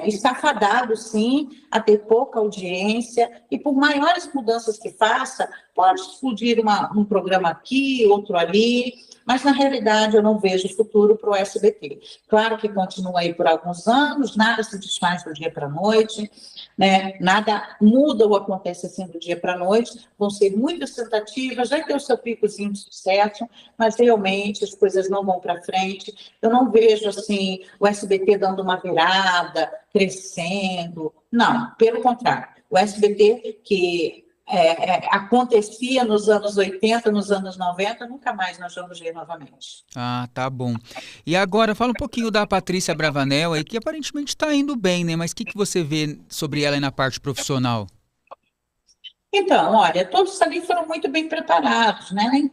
Está fadado, sim, a ter pouca audiência, e por maiores mudanças que faça, pode explodir um programa aqui, outro ali, mas na realidade eu não vejo futuro para o SBT. Claro que continua aí por alguns anos, nada se desfaz do dia para a noite, né? Nada muda ou acontece assim do dia para a noite, vão ser muitas tentativas, vai ter o seu picozinho de sucesso, mas realmente as coisas não vão para frente. Eu não vejo assim o SBT dando uma virada, crescendo, não, pelo contrário. O SBT que acontecia nos anos 80, nos anos 90, nunca mais nós vamos ver novamente. Ah, tá bom. E agora, fala um pouquinho da Patrícia Bravanel aí, que aparentemente está indo bem, né? Mas o que você vê sobre ela aí na parte profissional? Então, olha, todos ali foram muito bem preparados, né?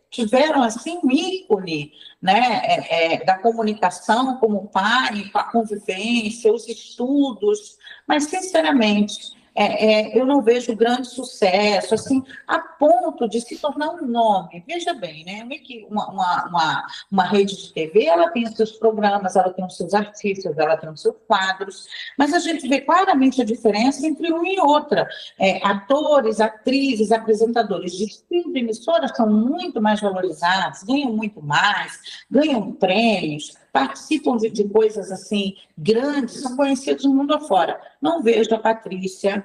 Tiveram, assim, um ícone, né, da comunicação como pai, com a convivência, os estudos, mas, sinceramente, eu não vejo grande sucesso, assim, a ponto de se tornar um nome. Veja bem, né? Uma rede de TV, ela tem os seus programas, ela tem os seus artistas, ela tem os seus quadros, mas a gente vê claramente a diferença entre uma e outra. Atores, atrizes, apresentadores de filme, emissoras são muito mais valorizados, ganham muito mais, ganham prêmios, participam de coisas assim grandes, são conhecidos no mundo afora. Não vejo a Patrícia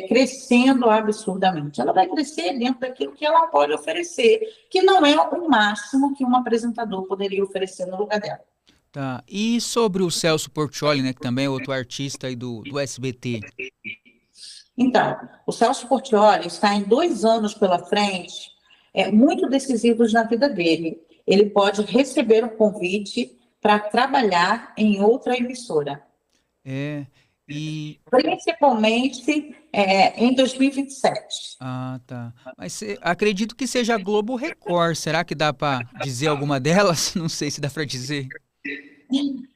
crescendo absurdamente. Ela vai crescer dentro daquilo que ela pode oferecer, que não é o máximo que um apresentador poderia oferecer no lugar dela. Tá. E sobre o Celso Portiolli, né, que também é outro artista aí do SBT? Então, o Celso Portiolli está em 2 anos pela frente, muito decisivos na vida dele. Ele pode receber um convite para trabalhar em outra emissora, É, e... principalmente em 2027. Ah, tá. Mas acredito que seja a Globo Record. Será que dá para dizer alguma delas? Não sei se dá para dizer.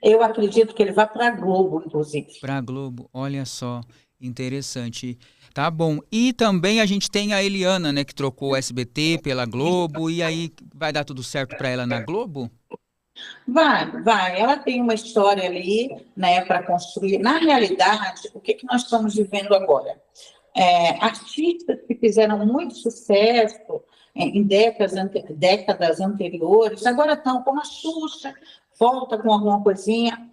Eu acredito que ele vai para a Globo, inclusive. Para a Globo, olha só, interessante. Tá bom. E também a gente tem a Eliana, né, que trocou o SBT pela Globo. E aí vai dar tudo certo para ela na Globo? Vai. Ela tem uma história ali, né, para construir. Na realidade, o que nós estamos vivendo agora? Artistas que fizeram muito sucesso em décadas anteriores, agora estão como a Xuxa, volta com alguma coisinha.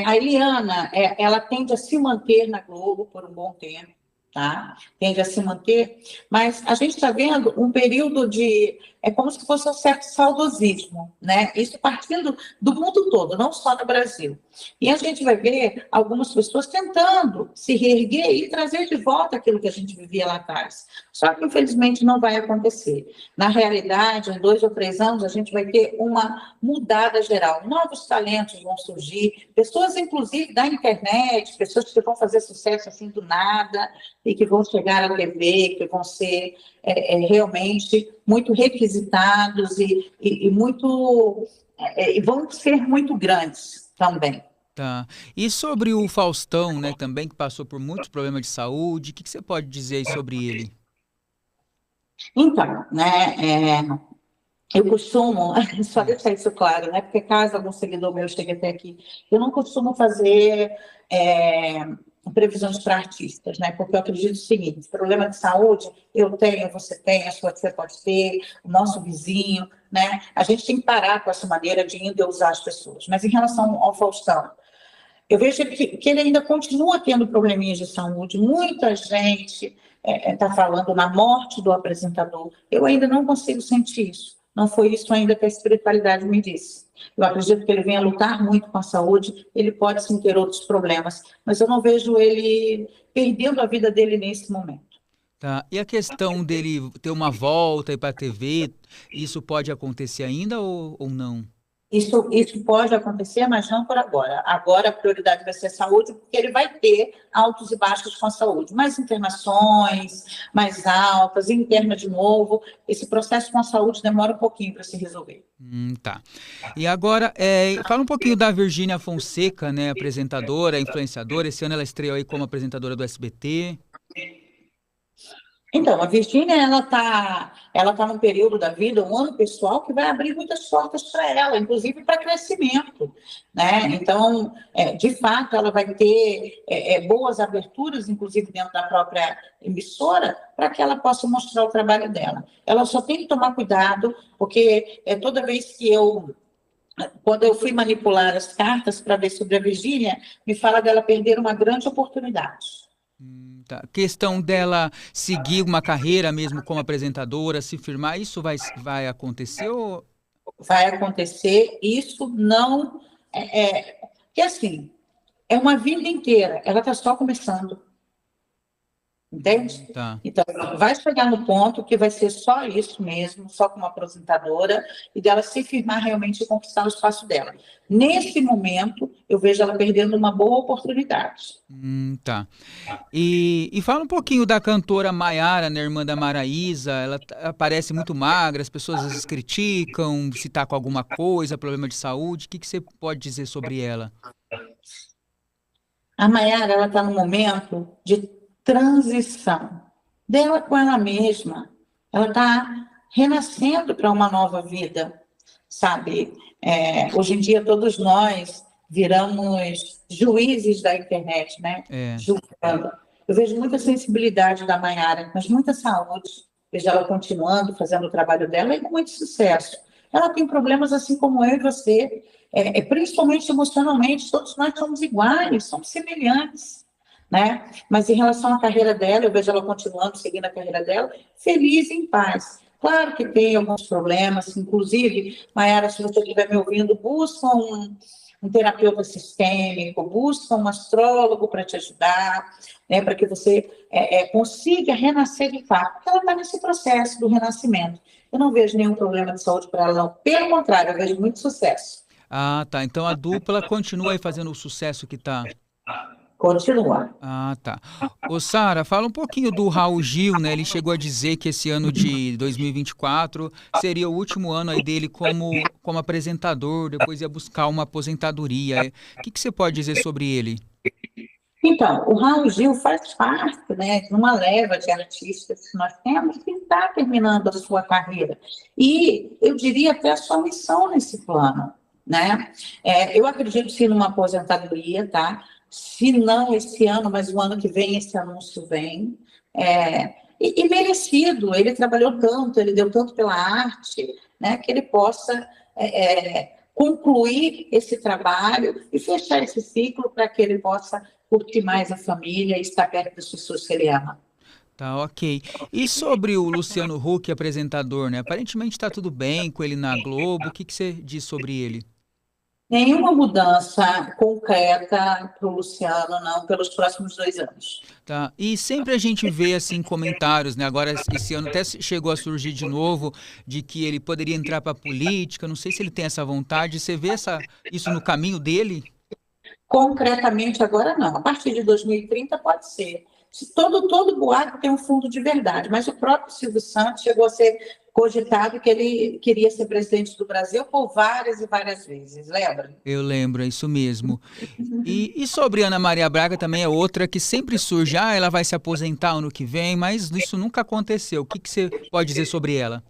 A Eliana, ela tende a se manter na Globo por um bom tempo, tá? Tende a se manter, mas a gente está vendo um período de... É como se fosse um certo saudosismo, né? Isso partindo do mundo todo, não só no Brasil. E a gente vai ver algumas pessoas tentando se reerguer e trazer de volta aquilo que a gente vivia lá atrás. Só que, infelizmente, não vai acontecer. Na realidade, em 2 ou 3 anos, a gente vai ter uma mudada geral. Novos talentos vão surgir, pessoas, inclusive, da internet, pessoas que vão fazer sucesso assim do nada e que vão chegar à TV, que vão ser realmente muito requisitados e muito... e vão ser muito grandes também. Tá. E sobre o Faustão, né, também que passou por muitos problemas de saúde, o que você pode dizer aí sobre ele? Então, né, eu costumo, só deixar isso claro, né, porque caso algum seguidor meu chegue até aqui, eu não costumo fazer previsões para artistas, né, porque eu acredito o seguinte: problema de saúde, eu tenho, você tem, a sua tia pode ter, o nosso vizinho, né, a gente tem que parar com essa maneira de endeusar as pessoas. Mas em relação ao Faustão, eu vejo que ele ainda continua tendo probleminhas de saúde. Muita gente está falando na morte do apresentador. Eu ainda não consigo sentir isso. Não foi isso ainda que a espiritualidade me disse. Eu acredito que ele venha lutar muito com a saúde, ele pode sim ter outros problemas, mas eu não vejo ele perdendo a vida dele nesse momento. Tá. E a questão dele ter uma volta para a TV, isso pode acontecer ainda ou não? Isso pode acontecer, mas não por agora. Agora a prioridade vai ser a saúde, porque ele vai ter altos e baixos com a saúde. Mais internações, mais altas, interna de novo. Esse processo com a saúde demora um pouquinho para se resolver. Tá. E agora, fala um pouquinho da Virgínia Fonseca, né, apresentadora, influenciadora. Esse ano ela estreou aí como apresentadora do SBT. Então, a Virgínia, ela tá num período da vida, um ano pessoal, que vai abrir muitas portas para ela, inclusive para crescimento, né? Então, de fato, ela vai ter boas aberturas, inclusive dentro da própria emissora, para que ela possa mostrar o trabalho dela. Ela só tem que tomar cuidado, porque toda vez que quando eu fui manipular as cartas para ver sobre a Virgínia, me fala dela perder uma grande oportunidade. Tá. Questão dela seguir uma carreira mesmo como apresentadora, se firmar, isso vai acontecer ou... Vai acontecer, isso não... que assim, é uma vida inteira, ela está só começando. Entende? Tá. Então, vai chegar no ponto que vai ser só isso mesmo, só como aposentadora, e dela se firmar realmente e conquistar o espaço dela. Nesse momento, eu vejo ela perdendo uma boa oportunidade. Tá. E fala um pouquinho da cantora Maiara, né, irmã da Maraísa. Ela parece muito magra, as pessoas às vezes criticam se tá com alguma coisa, problema de saúde. O que você pode dizer sobre ela? A Maiara, ela está num momento de transição dela com ela mesma. Ela está renascendo para uma nova vida, sabe? Hoje em dia, todos nós viramos juízes da internet, né? É. Julgando. Eu vejo muita sensibilidade da Maiara, mas muita saúde. Vejo ela continuando, fazendo o trabalho dela e com muito sucesso. Ela tem problemas assim como eu e você, principalmente emocionalmente, todos nós somos iguais, somos semelhantes, né? Mas em relação à carreira dela, eu vejo ela continuando, seguindo a carreira dela, feliz e em paz. Claro que tem alguns problemas, inclusive, Maiara, se você estiver me ouvindo, busca um terapeuta sistêmico, busca um astrólogo para te ajudar, né, para que você consiga renascer de fato, porque ela está nesse processo do renascimento. Eu não vejo nenhum problema de saúde para ela, não. Pelo contrário, eu vejo muito sucesso. Ah, tá. Então a dupla continua aí fazendo o sucesso que tá. Continua. Ah, tá. Ô, Sara, fala um pouquinho do Raul Gil, né? Ele chegou a dizer que esse ano de 2024 seria o último ano aí dele como apresentador, depois ia buscar uma aposentadoria. O que você pode dizer sobre ele? Então, o Raul Gil faz parte, né, de uma leva de artistas que nós temos que está terminando a sua carreira. E eu diria até a sua missão nesse plano, né? Eu acredito sim numa aposentadoria, tá? Se não esse ano, mas o ano que vem esse anúncio vem. E merecido, ele trabalhou tanto, ele deu tanto pela arte, né, que ele possa concluir esse trabalho e fechar esse ciclo para que ele possa curtir mais a família e estar perto das pessoas que ele ama. Tá, ok. E sobre o Luciano Huck, apresentador, né? Aparentemente está tudo bem com ele na Globo. O que você diz sobre ele? Nenhuma mudança concreta para o Luciano, não, pelos próximos 2 anos. Tá. E sempre a gente vê assim comentários, né? Agora esse ano até chegou a surgir de novo de que ele poderia entrar para a política. Não sei se ele tem essa vontade. Você vê isso no caminho dele? Concretamente, agora não. A partir de 2030 pode ser. Todo boato tem um fundo de verdade, mas o próprio Silvio Santos chegou a ser cogitado que ele queria ser presidente do Brasil por várias e várias vezes, lembra? Eu lembro, é isso mesmo. E sobre Ana Maria Braga também é outra que sempre surge. Ah, ela vai se aposentar ano que vem, mas isso nunca aconteceu. O que você pode dizer sobre ela?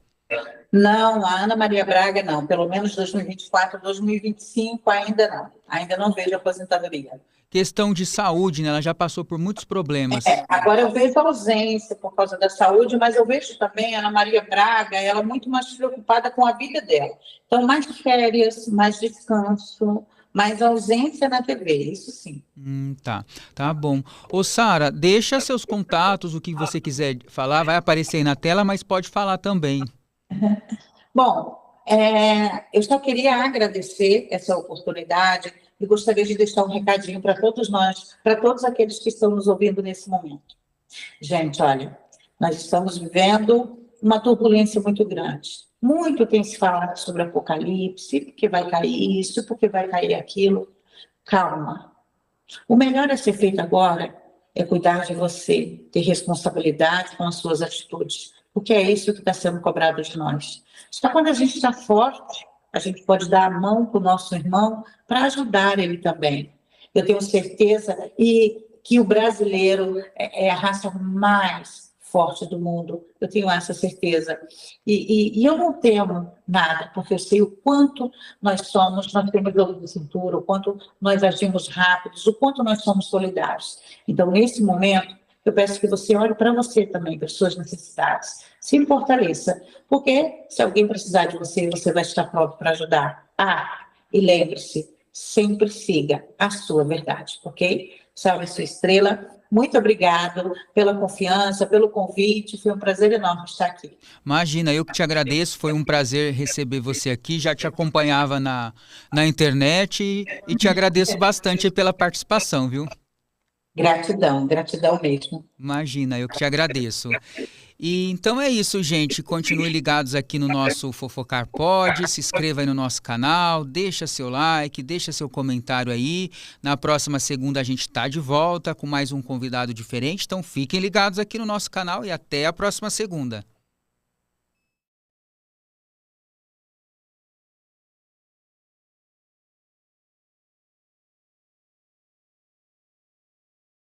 Não, a Ana Maria Braga não, pelo menos 2024, 2025 ainda não. Ainda não vejo aposentadoria. Questão de saúde, né? Ela já passou por muitos problemas. Agora eu vejo ausência por causa da saúde, mas eu vejo também a Ana Maria Braga, ela muito mais preocupada com a vida dela. Então, mais férias, mais descanso, mais ausência na TV, isso sim. Tá bom. Ô, Sara, deixa seus contatos, o que você quiser falar, vai aparecer aí na tela, mas pode falar também. Bom, eu só queria agradecer essa oportunidade e gostaria de deixar um recadinho para todos nós, para todos aqueles que estão nos ouvindo nesse momento. Gente, olha, nós estamos vivendo uma turbulência muito grande. Muito tem se falado sobre apocalipse, porque vai cair isso, porque vai cair aquilo. Calma. O melhor a ser feito agora é cuidar de você, ter responsabilidade com as suas atitudes, porque é isso que está sendo cobrado de nós. Só quando a gente está forte, a gente pode dar a mão para o nosso irmão para ajudar ele também. Eu tenho certeza que o brasileiro é a raça mais forte do mundo. Eu tenho essa certeza. E eu não temo nada, porque eu sei o quanto nós temos jogo de cintura, o quanto nós agimos rápidos, o quanto nós somos solidários. Então, nesse momento, eu peço que você olhe para você também, para as suas necessidades. Se fortaleça, porque se alguém precisar de você, você vai estar pronto para ajudar. E lembre-se, sempre siga a sua verdade, ok? Salve a sua estrela. Muito obrigado pela confiança, pelo convite. Foi um prazer enorme estar aqui. Imagina, eu que te agradeço. Foi um prazer receber você aqui. Já te acompanhava na internet e te agradeço bastante pela participação, viu? Gratidão, gratidão mesmo. Imagina, eu que te agradeço. E então é isso, gente. Continue ligados aqui no nosso Fofocar Pod, se inscreva aí no nosso canal, deixa seu like, deixa seu comentário aí. Na próxima segunda a gente tá de volta com mais um convidado diferente, então fiquem ligados aqui no nosso canal e até a próxima segunda.